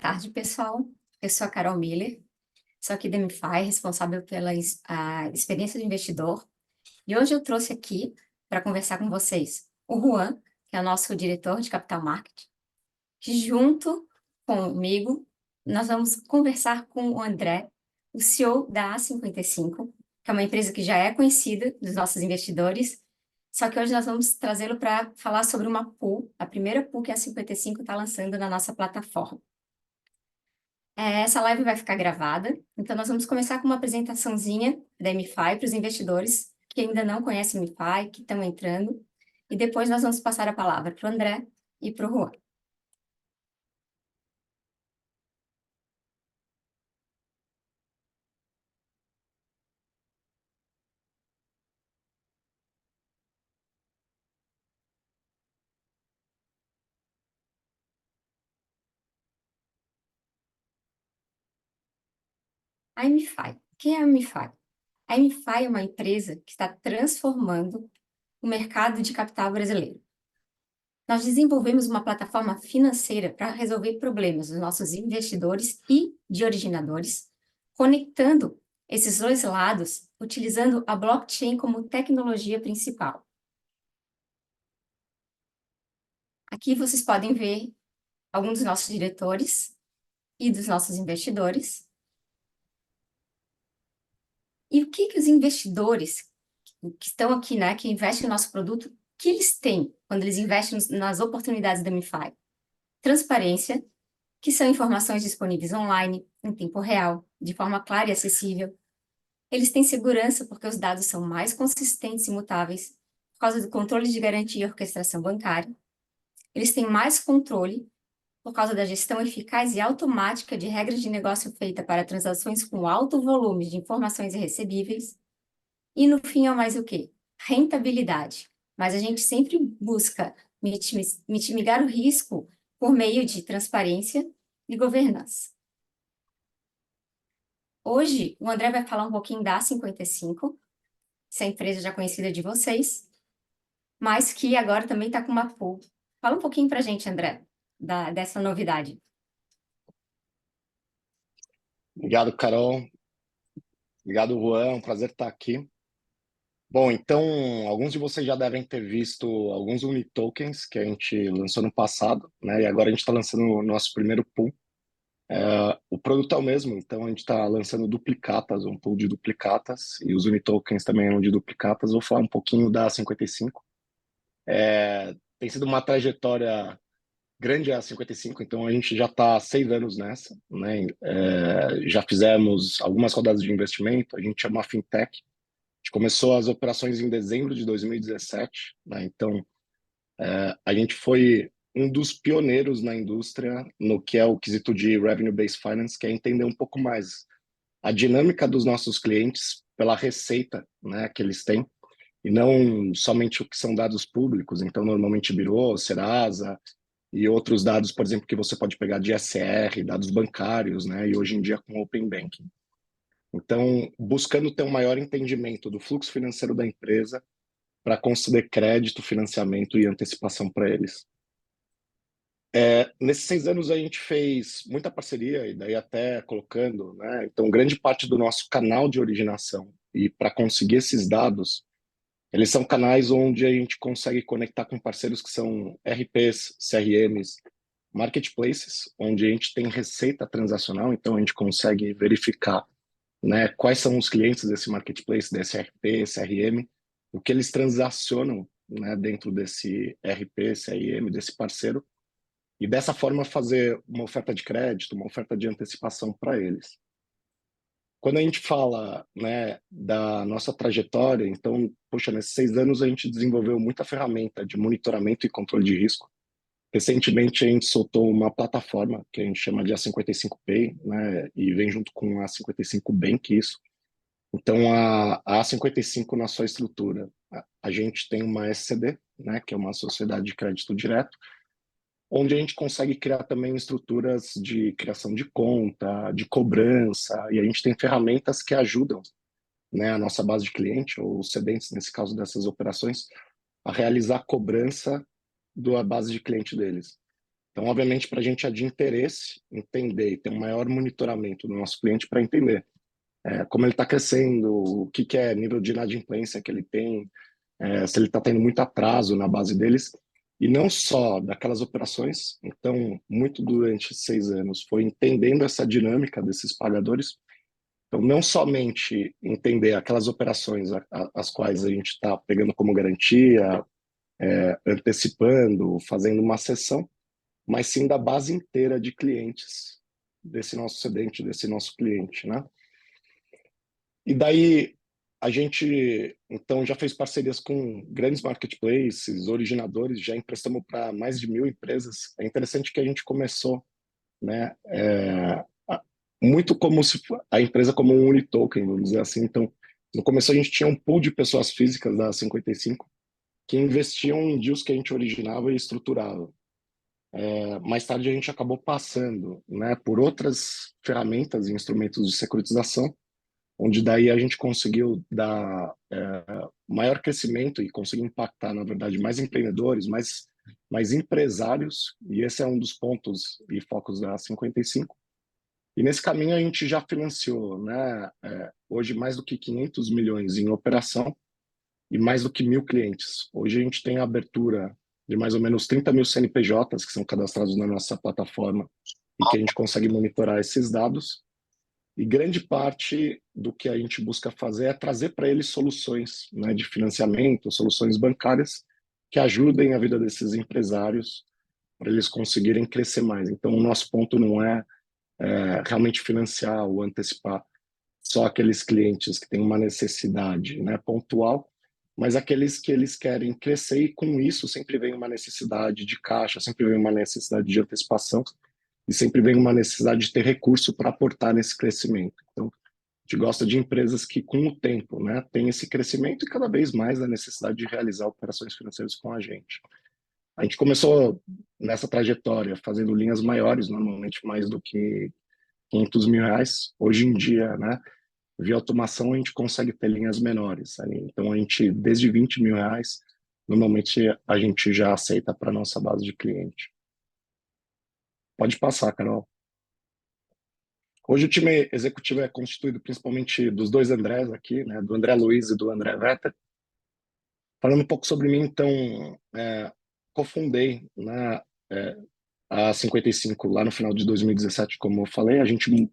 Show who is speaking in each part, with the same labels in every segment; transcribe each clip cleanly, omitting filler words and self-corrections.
Speaker 1: Tarde, pessoal. Eu sou a Carol Miller, sou aqui da MiFi, responsável pela experiência do investidor. E hoje eu trouxe aqui para conversar com vocês o Juan, que é o nosso diretor de Capital Market, que junto comigo nós vamos conversar com o André, o CEO da A55, que é uma empresa que já é conhecida dos nossos investidores, só que hoje nós vamos trazê-lo para falar sobre uma pool, a primeira pool que a A55 está lançando na nossa plataforma. Essa live vai ficar gravada, então nós vamos começar com uma apresentaçãozinha da MiFi para os investidores que ainda não conhecem a MiFi, que estão entrando, e depois nós vamos passar a palavra para o André e para o Juan. A MiFi. Quem é a MiFi? A MiFi é uma empresa que está transformando o mercado de capital brasileiro. Nós desenvolvemos uma plataforma financeira para resolver problemas dos nossos investidores e de originadores, conectando esses dois lados, utilizando a blockchain como tecnologia principal. Aqui vocês podem ver alguns dos nossos diretores e dos nossos investidores. E o que os investidores que estão aqui, né, que investem no nosso produto, que eles têm quando eles investem nas oportunidades da MiFi? Transparência, que são informações disponíveis online, em tempo real, de forma clara e acessível. Eles têm segurança porque os dados são mais consistentes e mutáveis, por causa do controle de garantia e orquestração bancária. Eles têm mais controle por causa da gestão eficaz e automática de regras de negócio feita para transações com alto volume de informações irrecebíveis. E no fim é mais o quê? Rentabilidade. Mas a gente sempre busca mitigar o risco por meio de transparência e governança. Hoje, o André vai falar um pouquinho da A55, essa empresa já conhecida de vocês, mas que agora também está com uma pool. Fala um pouquinho para a gente, André, dessa novidade.
Speaker 2: Obrigado, Carol. Obrigado, Juan. É um prazer estar aqui. Bom, então, alguns de vocês já devem ter visto alguns Unitokens que a gente lançou no passado, né? E agora a gente está lançando o nosso primeiro pool. O produto é o mesmo, então a gente está lançando duplicatas, um pool de duplicatas, e os Unitokens também eram de duplicatas. Vou falar um pouquinho da 55. Tem sido uma trajetória grande a 55, então a gente já está há 6 anos nessa, né? Já fizemos algumas rodadas de investimento, a gente é uma fintech. A gente começou as operações em dezembro de 2017, né? Então a gente foi um dos pioneiros na indústria no que é o quesito de Revenue-Based Finance, que é entender um pouco mais a dinâmica dos nossos clientes pela receita, né, que eles têm, e não somente o que são dados públicos. Então, normalmente Birô, Serasa e outros dados, por exemplo, que você pode pegar de SR, dados bancários, né, e hoje em dia com Open Banking. Então, buscando ter um maior entendimento do fluxo financeiro da empresa para conceder crédito, financiamento e antecipação para eles. Nesses 6 anos a gente fez muita parceria, e daí até colocando, né? Então, grande parte do nosso canal de originação e para conseguir esses dados, eles são canais onde a gente consegue conectar com parceiros que são RPs, CRMs, marketplaces, onde a gente tem receita transacional, então a gente consegue verificar, né, quais são os clientes desse marketplace, desse RP, CRM, o que eles transacionam, né, dentro desse RP, CRM, desse parceiro, e dessa forma fazer uma oferta de crédito, uma oferta de antecipação para eles. Quando a gente fala, né, da nossa trajetória, então, poxa, nesses 6 anos a gente desenvolveu muita ferramenta de monitoramento e controle de risco. Recentemente a gente soltou uma plataforma que a gente chama de A55Pay, né, e vem junto com a A55 Bank isso. Então a A55 na sua estrutura, a gente tem uma SCD, né, que é uma sociedade de crédito direto, onde a gente consegue criar também estruturas de criação de conta, de cobrança, e a gente tem ferramentas que ajudam, né, a nossa base de cliente, ou os cedentes, nesse caso dessas operações, a realizar a cobrança da base de cliente deles. Então, obviamente, para a gente é de interesse entender e ter um maior monitoramento do nosso cliente para entender como ele está crescendo, o que é nível de inadimplência que ele tem, se ele está tendo muito atraso na base deles, e não só daquelas operações. Então, muito durante 6 anos foi entendendo essa dinâmica desses pagadores. Então, não somente entender aquelas operações as quais a gente está pegando como garantia, antecipando, fazendo uma sessão, mas sim da base inteira de clientes desse nosso cedente, desse nosso cliente, né? E daí a gente, então, já fez parcerias com grandes marketplaces, originadores, já emprestamos para mais de 1.000 empresas. É interessante que a gente começou, né, muito como se a empresa como um unitoken, vamos dizer assim. Então, no começo a gente tinha um pool de pessoas físicas da 55 que investiam em deals que a gente originava e estruturava. Mais tarde a gente acabou passando, né, por outras ferramentas e instrumentos de securitização, onde daí a gente conseguiu dar maior crescimento e conseguir impactar, na verdade, mais empreendedores, mais empresários, e esse é um dos pontos e focos da 55. E nesse caminho a gente já financiou, né, hoje mais do que 500 milhões em operação e mais do que 1.000 clientes. Hoje a gente tem a abertura de mais ou menos 30 mil CNPJs que são cadastrados na nossa plataforma e que a gente consegue monitorar esses dados. E grande parte do que a gente busca fazer é trazer para eles soluções, né, de financiamento, soluções bancárias que ajudem a vida desses empresários para eles conseguirem crescer mais. Então, o nosso ponto não é realmente financiar ou antecipar só aqueles clientes que têm uma necessidade, né, pontual, mas aqueles que eles querem crescer e com isso sempre vem uma necessidade de caixa, sempre vem uma necessidade de antecipação e sempre vem uma necessidade de ter recurso para aportar nesse crescimento. Então, a gente gosta de empresas que, com o tempo, né, têm esse crescimento e cada vez mais a necessidade de realizar operações financeiras com a gente. A gente começou nessa trajetória fazendo linhas maiores, normalmente mais do que 500 mil reais. Hoje em dia, né, via automação, a gente consegue ter linhas menores. Então, a gente, desde 20 mil reais, normalmente a gente já aceita para nossa base de cliente. Pode passar, Carol. Hoje o time executivo é constituído principalmente dos dois Andrés aqui, né, do André Luiz e do André Vetter. Falando um pouco sobre mim, então, cofundei, né, a 55 lá no final de 2017, como eu falei. A gente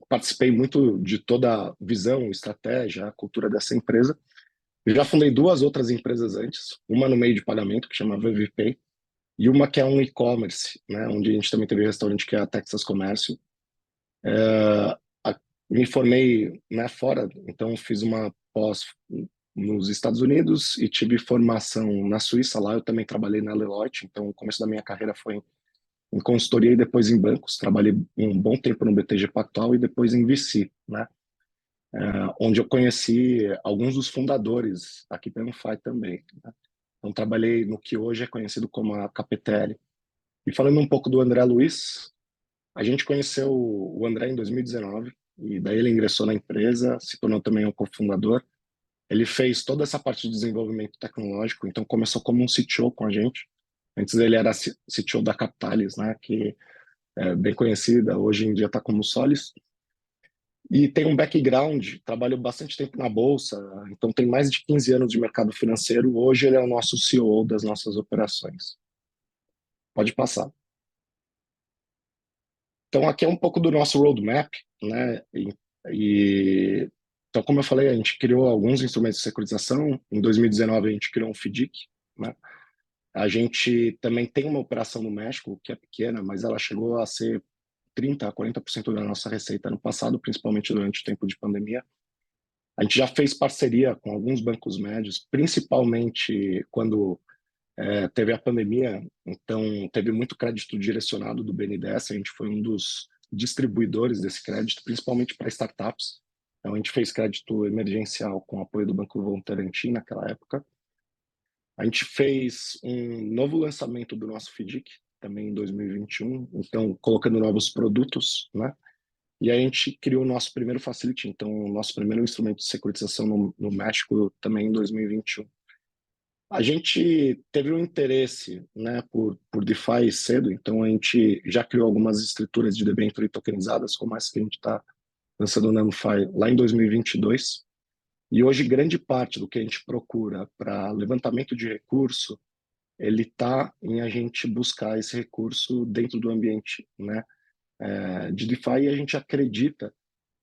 Speaker 2: participei muito de toda a visão, estratégia, a cultura dessa empresa. Eu já fundei duas outras empresas antes, uma no meio de pagamento, que chama VVPay, e uma que é um e-commerce, né, onde a gente também teve um restaurante que é a Texas Comércio. Me formei, né, fora, então fiz uma pós nos Estados Unidos e tive formação na Suíça. Lá eu também trabalhei na Deloitte, então o começo da minha carreira foi em consultoria e depois em bancos. Trabalhei um bom tempo no BTG Pactual e depois em VC, né, onde eu conheci alguns dos fundadores aqui pelo FI também, né? Então trabalhei no que hoje é conhecido como a KPTL. E falando um pouco do André Luiz, a gente conheceu o André em 2019 e daí ele ingressou na empresa, se tornou também um cofundador. Ele fez toda essa parte de desenvolvimento tecnológico, então começou como um CTO com a gente. Antes ele era CTO da Capitalis, né, que é bem conhecida, hoje em dia está como Solis. E tem um background, trabalhou bastante tempo na bolsa, então tem mais de 15 anos de mercado financeiro. Hoje ele é o nosso CEO das nossas operações. Pode passar. Então, aqui é um pouco do nosso roadmap, né? Então, como eu falei, a gente criou alguns instrumentos de securitização. Em 2019, a gente criou um FDIC, né? A gente também tem uma operação no México, que é pequena, mas ela chegou a ser 30% a 40% da nossa receita no passado, principalmente durante o tempo de pandemia. A gente já fez parceria com alguns bancos médios, principalmente quando teve a pandemia, então teve muito crédito direcionado do BNDES. A gente foi um dos distribuidores desse crédito, principalmente para startups. Então a gente fez crédito emergencial com apoio do Banco Votorantim naquela época. A gente fez um novo lançamento do nosso FDIC também em 2021, então colocando novos produtos, né? E a gente criou o nosso primeiro facility, então o nosso primeiro instrumento de securitização no México também em 2021. A gente teve um interesse, né, por DeFi cedo, então a gente já criou algumas estruturas de debênture tokenizadas, como essa que a gente está lançando no NumFi lá em 2022. E hoje, grande parte do que a gente procura para levantamento de recurso, ele está em a gente buscar esse recurso dentro do ambiente, né, de DeFi, e a gente acredita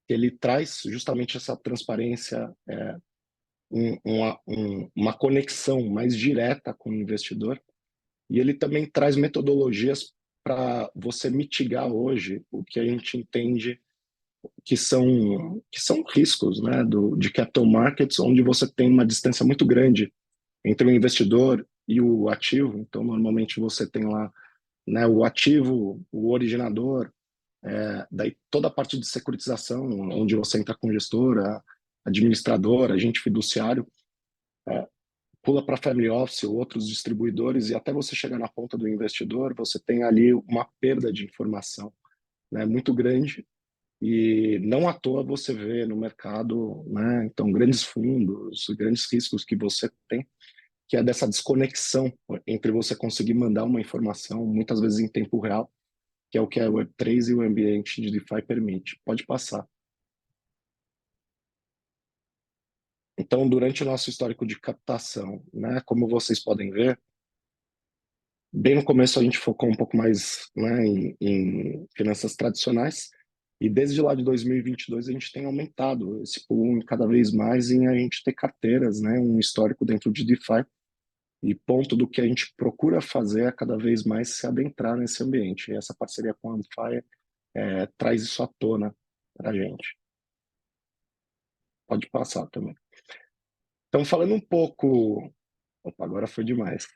Speaker 2: que ele traz justamente essa transparência, uma conexão mais direta com o investidor, e ele também traz metodologias para você mitigar hoje o que a gente entende que são riscos, né, de capital markets, onde você tem uma distância muito grande entre o investidor e o ativo. Então, normalmente você tem lá, né, o ativo, o originador, daí toda a parte de securitização, onde você entra com gestora, administrador, agente fiduciário, é, pula para family office, outros distribuidores, e até você chegar na ponta do investidor, você tem ali uma perda de informação, né, muito grande. E não à toa você vê no mercado, né, então grandes fundos, grandes riscos que você tem, que é dessa desconexão entre você conseguir mandar uma informação, muitas vezes em tempo real, que é o que a Web3 e o ambiente de DeFi permite. Pode passar. Então, durante o nosso histórico de captação, né, como vocês podem ver, bem no começo a gente focou um pouco mais, né, em finanças tradicionais, e desde lá de 2022 a gente tem aumentado esse pool cada vez mais em a gente ter carteiras, né, um histórico dentro de DeFi, e ponto do que a gente procura fazer é cada vez mais se adentrar nesse ambiente. E essa parceria com a Amplify traz isso à tona para a gente. Pode passar também. Então, falando um pouco... Opa, agora foi demais.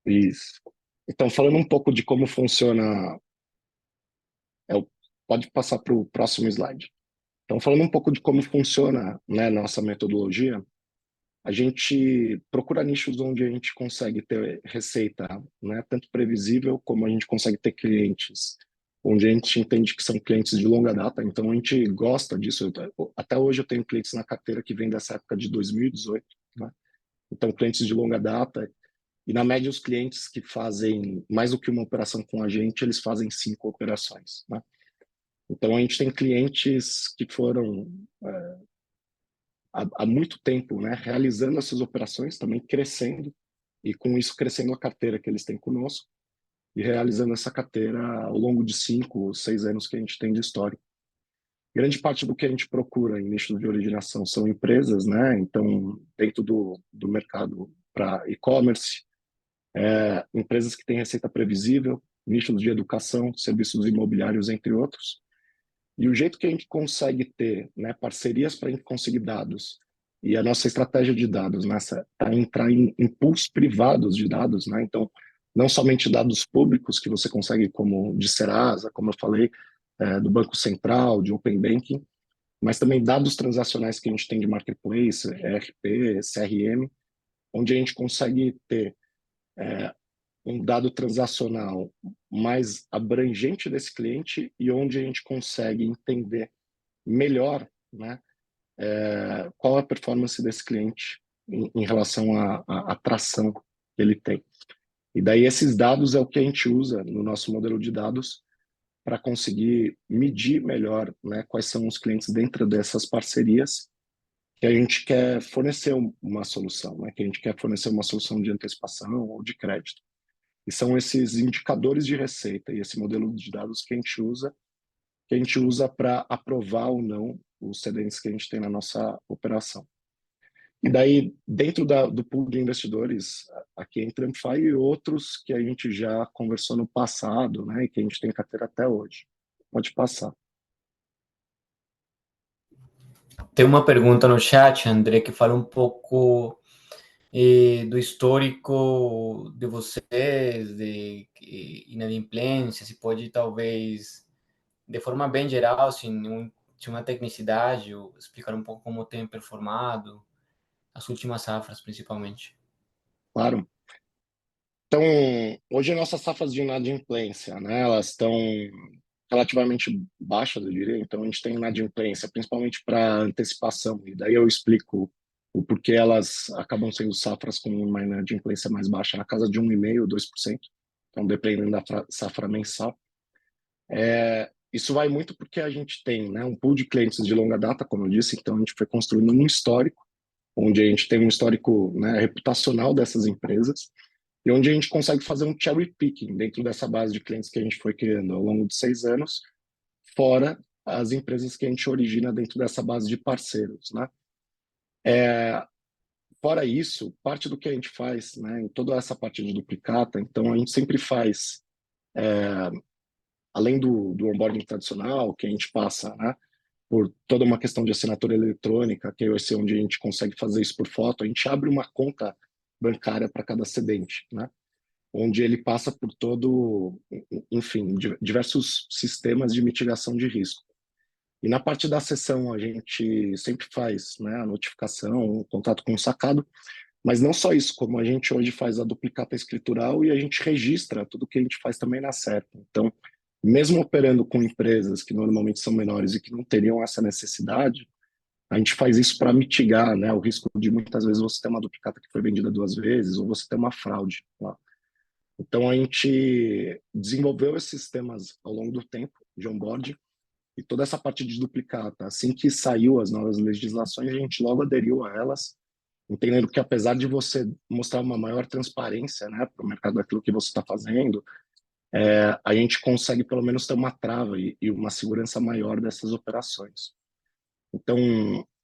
Speaker 2: Isso. Então, falando um pouco de como funciona... Pode passar para o próximo slide. Então, falando um pouco de como funciona, né, nossa metodologia, a gente procura nichos onde a gente consegue ter receita, né, tanto previsível como a gente consegue ter clientes onde a gente entende que são clientes de longa data. Então, a gente gosta disso. Até hoje eu tenho clientes na carteira que vêm dessa época de 2018, né? Então, clientes de longa data. E, na média, os clientes que fazem mais do que uma operação com a gente, eles fazem 5 operações, né? Então, a gente tem clientes que foram há muito tempo, né, realizando essas operações, também crescendo, e com isso crescendo a carteira que eles têm conosco, e realizando essa carteira ao longo de 5, 6 anos que a gente tem de história. Grande parte do que a gente procura em nicho de originação são empresas, né? Então, dentro do mercado para e-commerce, empresas que têm receita previsível, nichos de educação, serviços imobiliários, entre outros. E o jeito que a gente consegue ter, né, parcerias para a gente conseguir dados, e a nossa estratégia de dados nessa é entrar em pools privados de dados, né? Então, não somente dados públicos que você consegue, como de Serasa, como eu falei, do Banco Central, de Open Banking, mas também dados transacionais que a gente tem de marketplace, ERP, CRM, onde a gente consegue ter um dado transacional mais abrangente desse cliente e onde a gente consegue entender melhor, né, qual a performance desse cliente em relação à atração que ele tem. E daí esses dados é o que a gente usa no nosso modelo de dados para conseguir medir melhor, né, quais são os clientes dentro dessas parcerias que a gente quer fornecer uma solução, né, que a gente quer fornecer uma solução de antecipação ou de crédito. E são esses indicadores de receita e esse modelo de dados que a gente usa para aprovar ou não os cedentes que a gente tem na nossa operação. E daí, dentro do pool de investidores, aqui entra Amplify e outros que a gente já conversou no passado, né, e que a gente tem carteira até hoje. Pode passar.
Speaker 3: Tem uma pergunta no chat, André, que fala um pouco do histórico de vocês, de inadimplência, se pode talvez, de forma bem geral, sem uma tecnicidade, explicar um pouco como tem performado as últimas safras, principalmente.
Speaker 2: Claro. Então, hoje nossas safras de inadimplência, né, elas estão relativamente baixas, eu diria. Então, a gente tem inadimplência, principalmente para antecipação. E daí eu explico o porquê elas acabam sendo safras com uma inadimplência mais baixa, na casa de 1,5%, 2%, então dependendo da safra mensal. Isso vai muito porque a gente tem, né, um pool de clientes de longa data, como eu disse, então a gente foi construindo um histórico, onde a gente tem um histórico, né, reputacional dessas empresas, e onde a gente consegue fazer um cherry picking dentro dessa base de clientes que a gente foi criando ao longo de 6 anos, fora as empresas que a gente origina dentro dessa base de parceiros, né? Fora isso, parte do que a gente faz, né, em toda essa parte de duplicata, então a gente sempre faz, além do onboarding tradicional, que a gente passa, né, por toda uma questão de assinatura eletrônica, que é esse onde a gente consegue fazer isso por foto, a gente abre uma conta bancária para cada cedente, né? Onde ele passa por todo, enfim, diversos sistemas de mitigação de risco. E na parte da sessão a gente sempre faz, né, a notificação, o contato com o sacado, mas não só isso, como a gente hoje faz a duplicata escritural e a gente registra tudo que a gente faz também na CERP. Então, mesmo operando com empresas que normalmente são menores e que não teriam essa necessidade, a gente faz isso para mitigar, né, o risco de muitas vezes você ter uma duplicata que foi vendida 2 vezes ou você ter uma fraude lá. Então, a gente desenvolveu esses sistemas ao longo do tempo de onboarding e toda essa parte de duplicata. Assim que saiu as novas legislações, a gente logo aderiu a elas, entendendo que apesar de você mostrar uma maior transparência, né, para o mercado daquilo que você está fazendo, a gente consegue pelo menos ter uma trava e uma segurança maior dessas operações. Então,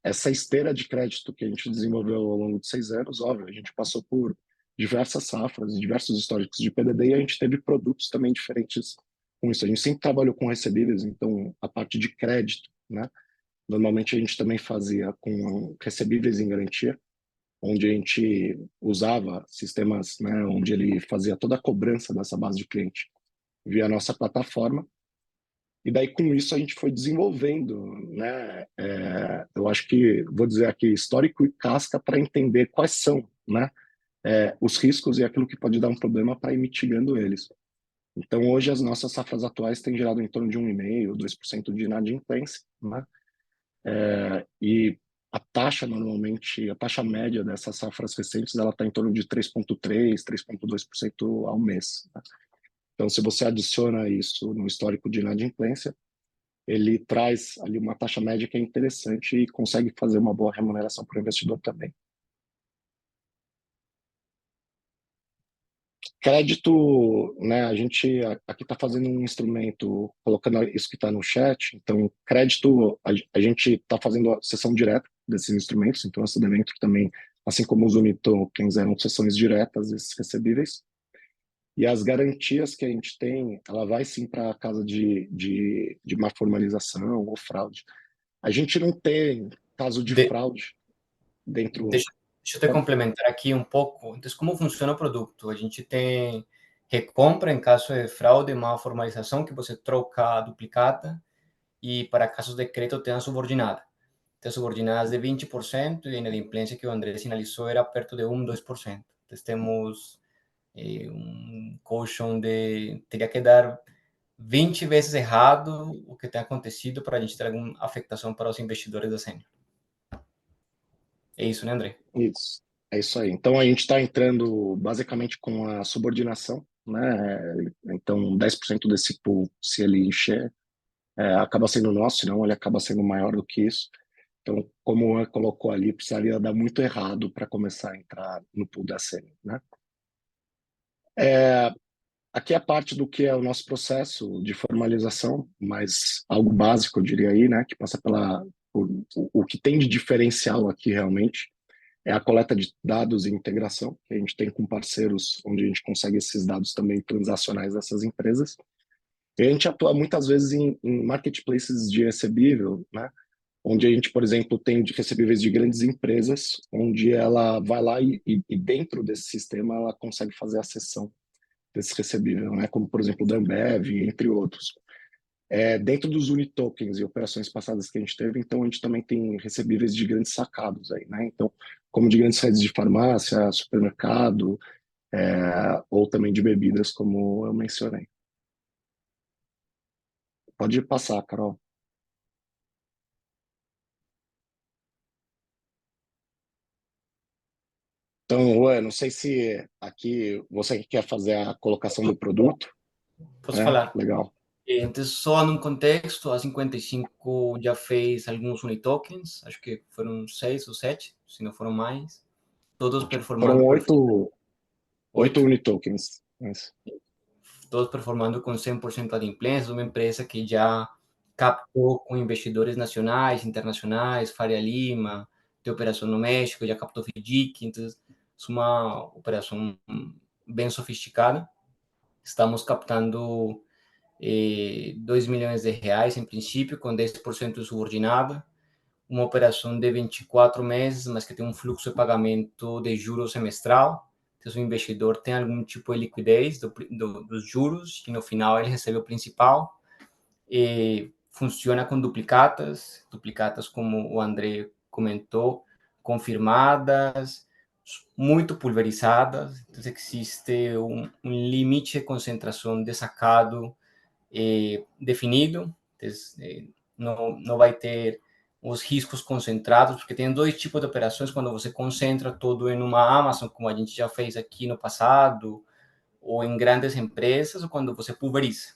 Speaker 2: essa esteira de crédito que a gente desenvolveu ao longo de 6 anos, óbvio, a gente passou por diversas safras, diversos históricos de PDD e a gente teve produtos também diferentes com isso. A gente sempre trabalhou com recebíveis, então a parte de crédito, né? Normalmente a gente também fazia com recebíveis em garantia, onde a gente usava sistemas, né, onde ele fazia toda a cobrança dessa base de cliente via a nossa plataforma. E daí, com isso, a gente foi desenvolvendo, né? Eu acho que, vou dizer aqui, histórico e casca para entender quais são, né, os riscos e aquilo que pode dar um problema para ir mitigando eles. Então, hoje, as nossas safras atuais têm gerado em torno de 1,5%, 2% de inadimplência, né? E a taxa, normalmente, a taxa média dessas safras recentes, ela está em torno de 3,3%, 3,2% ao mês, né? Então, se você adiciona isso no histórico de inadimplência, ele traz ali uma taxa média que é interessante e consegue fazer uma boa remuneração para o investidor também. Crédito, né, a gente aqui está fazendo um instrumento, colocando isso que está no chat, então crédito, a gente está fazendo a cessão direta desses instrumentos, então esse dentro também, assim como os unitokens eram sessões diretas desses recebíveis, e as garantias que a gente tem, ela vai sim para a casa de uma formalização ou fraude. A gente não tem caso de
Speaker 3: De,
Speaker 2: fraude dentro.
Speaker 3: deixa eu te complementar aqui um pouco. Então, como funciona o produto? A gente tem recompra em caso de fraude, má formalização, que você troca a duplicata, e para casos de crédito tem a subordinada. Tem subordinadas de 20% e a inadimplência que o André sinalizou era perto de 1, 2%. Então, temos um colchão de... Teria que dar 20 vezes errado o que tem acontecido para a gente ter alguma afetação para os investidores da Sênior. É isso, né, André?
Speaker 2: Isso, é isso aí. Então a gente está entrando basicamente com a subordinação, né? Então 10% desse pool, se ele encher, acaba sendo nosso, senão ele acaba sendo maior do que isso. Então, como o Juan colocou ali, precisaria dar muito errado para começar a entrar no pool da Sênior, né? Aqui é parte do que é o nosso processo de formalização, mas algo básico, eu diria aí, né? Que passa por o que tem de diferencial aqui realmente é a coleta de dados e integração que a gente tem com parceiros, onde a gente consegue esses dados também transacionais dessas empresas. E a gente atua muitas vezes em marketplaces de recebível, né? Onde a gente, por exemplo, tem de recebíveis de grandes empresas, onde ela vai lá e dentro desse sistema ela consegue fazer a cessão desse recebível, né? Como, por exemplo, o da Ambev, entre outros. Dentro dos unitokens e operações passadas que a gente teve, então a gente também tem recebíveis de grandes sacados aí, né? Então, como de grandes redes de farmácia, supermercado, ou também de bebidas, como eu mencionei. Pode passar, Carol. Então, Juan, não sei se aqui você que quer fazer a colocação do produto,
Speaker 3: Posso
Speaker 2: né?
Speaker 3: falar?
Speaker 2: Legal.
Speaker 3: Então, só num contexto, a 55 já fez alguns unitokens, acho que foram 6 ou 7, se não foram mais, todos
Speaker 2: Foram
Speaker 3: performando
Speaker 2: oito
Speaker 3: 8,
Speaker 2: unitokens. Isso.
Speaker 3: todos performando com 100% adimplência, uma empresa que já captou com investidores nacionais, internacionais, Faria Lima, tem operação no México, já captou FDIC, então é uma operação bem sofisticada. Estamos captando 2 milhões de reais em princípio, com 10% subordinada, uma operação de 24 meses, mas que tem um fluxo de pagamento de juros semestral. Então, se o investidor tem algum tipo de liquidez dos juros, e no final ele recebe o principal. Funciona com duplicatas como o André comentou, confirmadas, muito pulverizadas. Então, existe um limite de concentração de sacado definido. Então, não vai ter os riscos concentrados, porque tem dois tipos de operações quando você concentra tudo em uma Amazon, como a gente já fez aqui no passado, ou em grandes empresas, ou quando você pulveriza.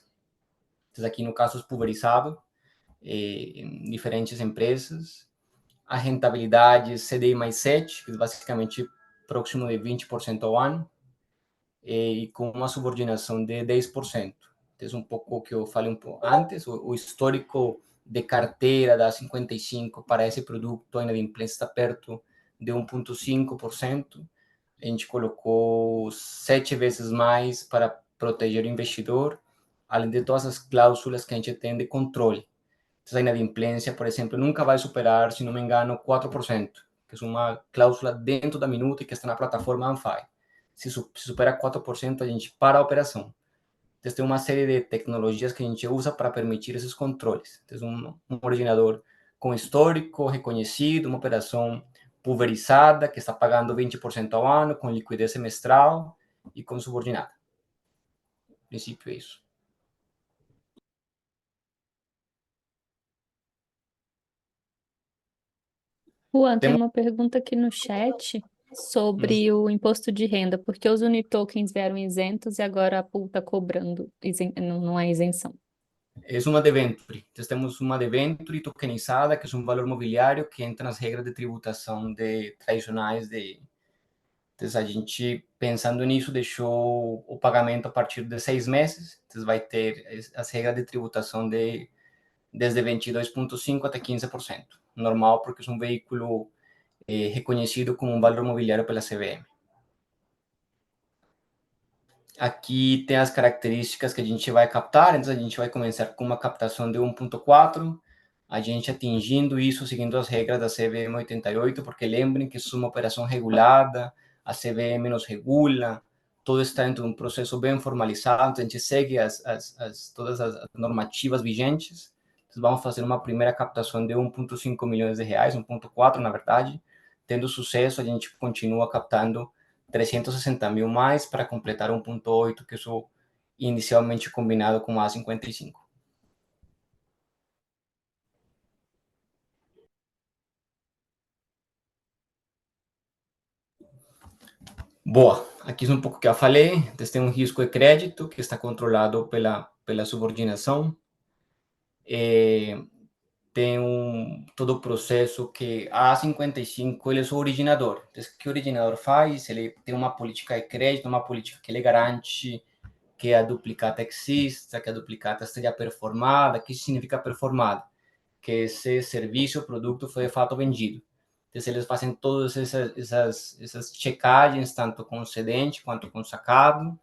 Speaker 3: Então, aqui no caso, é pulverizado em diferentes empresas. A rentabilidade CDI mais 7, que é basicamente próximo de 20% ao ano, e com uma subordinação de 10%. Então, um pouco o que eu falei um pouco antes, o histórico de carteira da 55 para esse produto ainda de inadimplência está perto de 1,5%. A gente colocou 7 vezes mais para proteger o investidor, além de todas as cláusulas que a gente tem de controle. Então, a inadimplência, por exemplo, nunca vai superar, se não me engano, 4%, que é uma cláusula dentro da minuta e que está na plataforma Anfai. Se supera 4%, a gente para a operação. Então, tem uma série de tecnologias que a gente usa para permitir esses controles. Então, um originador com histórico reconhecido, uma operação pulverizada, que está pagando 20% ao ano, com liquidez semestral e com subordinada. No princípio, é isso.
Speaker 4: Juan, tem uma pergunta aqui no chat sobre o imposto de renda, porque os unitokens vieram isentos e agora a pool está cobrando, não é isenção.
Speaker 3: É uma debenture. Então, temos uma debenture tokenizada, que é um valor mobiliário que entra nas regras de tributação tradicionais. Então, a gente, pensando nisso, deixou o pagamento a partir de 6 meses. Então, vai ter as regras de tributação desde 22,5% até 15%. Normal, porque é um veículo reconhecido como um valor mobiliário pela CVM. Aqui tem as características que a gente vai captar. Então, a gente vai começar com uma captação de 1,4, a gente atingindo isso seguindo as regras da CVM 88, porque lembrem que isso é uma operação regulada, a CVM nos regula, todo está dentro de um processo bem formalizado, então a gente segue todas as normativas vigentes. Então, vamos fazer uma primeira captação de 1,5 milhões de reais, 1,4 na verdade. Tendo sucesso, a gente continua captando 360 mil mais para completar 1,8, que isso inicialmente combinado com a 55. Boa, aqui é um pouco que eu falei. Então, tem um risco de crédito que está controlado pela subordinação. Tem todo o processo que a 55 ele é o originador. Então, o que o originador faz? Ele tem uma política de crédito, uma política que ele garante que a duplicata exista, que a duplicata esteja performada. O que significa performada? Que esse serviço ou produto foi de fato vendido. Então, eles fazem todas essas checagens, tanto com o cedente quanto com o sacado.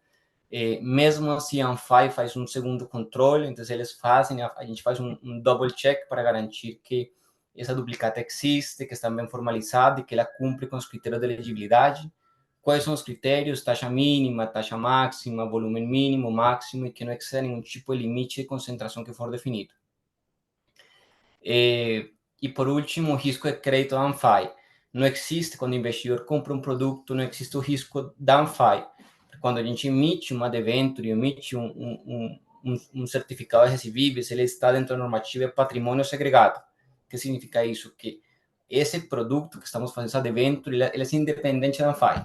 Speaker 3: Mesmo assim, a Anfai faz um segundo controle, então eles fazem, a gente faz um double check para garantir que essa duplicata existe, que está bem formalizada e que ela cumpre com os critérios de elegibilidade. Quais são os critérios? Taxa mínima, taxa máxima, volume mínimo, máximo, e que não exceda nenhum tipo de limite de concentração que for definido. E por último, o risco de crédito da Anfai. Não existe, quando o investidor compra um produto, não existe o risco da Anfai. Quando a gente emite uma debenture, emite um certificado de recebíveis, ele está dentro da normativa de patrimônio segregado. O que significa isso? Que esse produto que estamos fazendo, essa debenture, ele é independente da Anfai.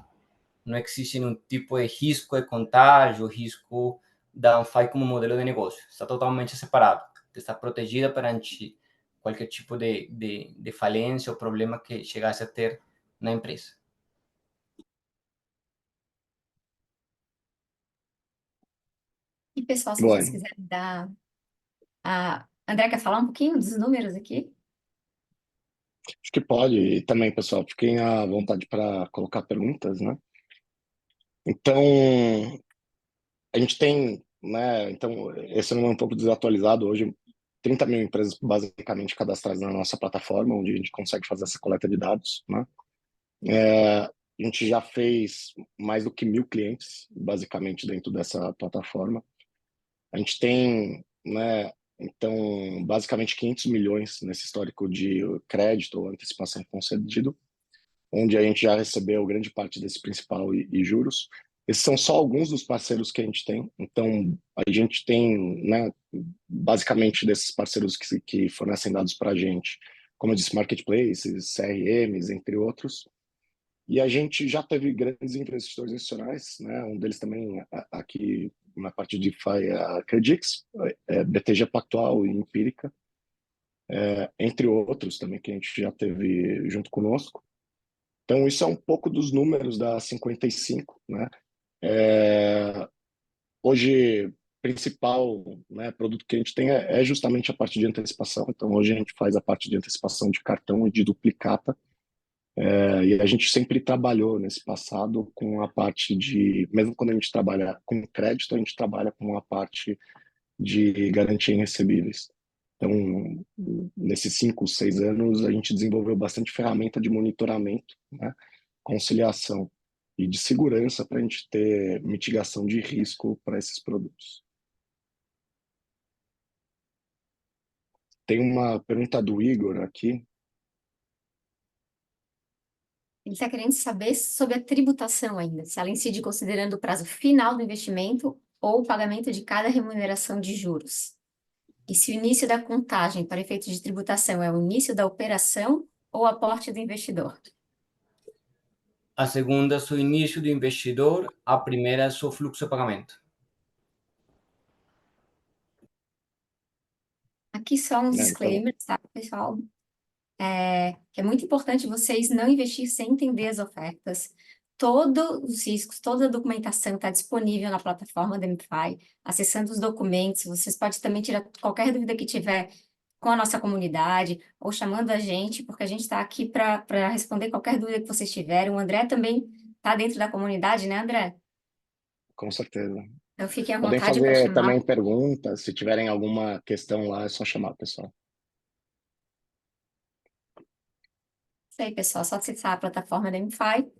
Speaker 3: não existe nenhum tipo de risco de contágio, risco da Anfai como modelo de negócio. Está totalmente separado. Está protegida perante qualquer tipo de falência ou problema que chegasse a ter na empresa.
Speaker 1: E, pessoal, se vocês
Speaker 2: Bueno,
Speaker 1: quiserem dar... André, quer falar um pouquinho dos números aqui?
Speaker 2: acho que pode. E também, pessoal, fiquem à vontade para colocar perguntas, né? Então, a gente tem, né? Então, esse número é um pouco desatualizado hoje. 30 mil empresas basicamente cadastradas na nossa plataforma, onde a gente consegue fazer essa coleta de dados, né? A gente já fez mais do que 1.000 clientes, basicamente, dentro dessa plataforma. A gente tem, né, então, basicamente 500 milhões nesse histórico de crédito ou antecipação concedido, onde a gente já recebeu grande parte desse principal e juros. Esses são só alguns dos parceiros que a gente tem. Então, a gente tem, né, basicamente desses parceiros que fornecem dados para a gente, como eu disse, marketplaces, CRMs, entre outros. E a gente já teve grandes investidores institucionais, né? Um deles também aqui na parte de DeFi, a Credix, BTG Pactual e Empírica, entre outros também que a gente já teve junto conosco. Então, isso é um pouco dos números da 55, né? Hoje, principal, né, produto que a gente tem é justamente a parte de antecipação. Então, hoje a gente faz a parte de antecipação de cartão e de duplicata. E a gente sempre trabalhou nesse passado com a parte de, mesmo quando a gente trabalha com crédito, a gente trabalha com a parte de garantia em recebíveis. Então, nesses 5, 6 anos, a gente desenvolveu bastante ferramenta de monitoramento, né, conciliação e de segurança para a gente ter mitigação de risco para esses produtos. Tem uma pergunta do Igor aqui.
Speaker 1: Ele está querendo saber sobre a tributação ainda, se ela incide considerando o prazo final do investimento ou o pagamento de cada remuneração de juros. E se o início da contagem para efeitos de tributação é o início da operação ou o aporte do investidor.
Speaker 3: A segunda é o início do investidor, a primeira é o fluxo de pagamento.
Speaker 1: Aqui só uns
Speaker 2: Né? Então,
Speaker 1: disclaimers, tá, pessoal? Que é muito importante vocês não investir sem entender as ofertas. Todos os riscos, toda a documentação está disponível na plataforma da MFI. Acessando os documentos, vocês podem também tirar qualquer dúvida que tiver com a nossa comunidade ou chamando a gente, porque a gente está aqui para responder qualquer dúvida que vocês tiverem. O André também está dentro da comunidade, né, André?
Speaker 2: com certeza.
Speaker 1: Então fiquem à
Speaker 2: Podem
Speaker 1: vontade para
Speaker 2: fazer
Speaker 1: chamar.
Speaker 2: também perguntas, se tiverem alguma questão lá, é só chamar, pessoal.
Speaker 1: Isso aí, pessoal. Só acessar a plataforma da MFI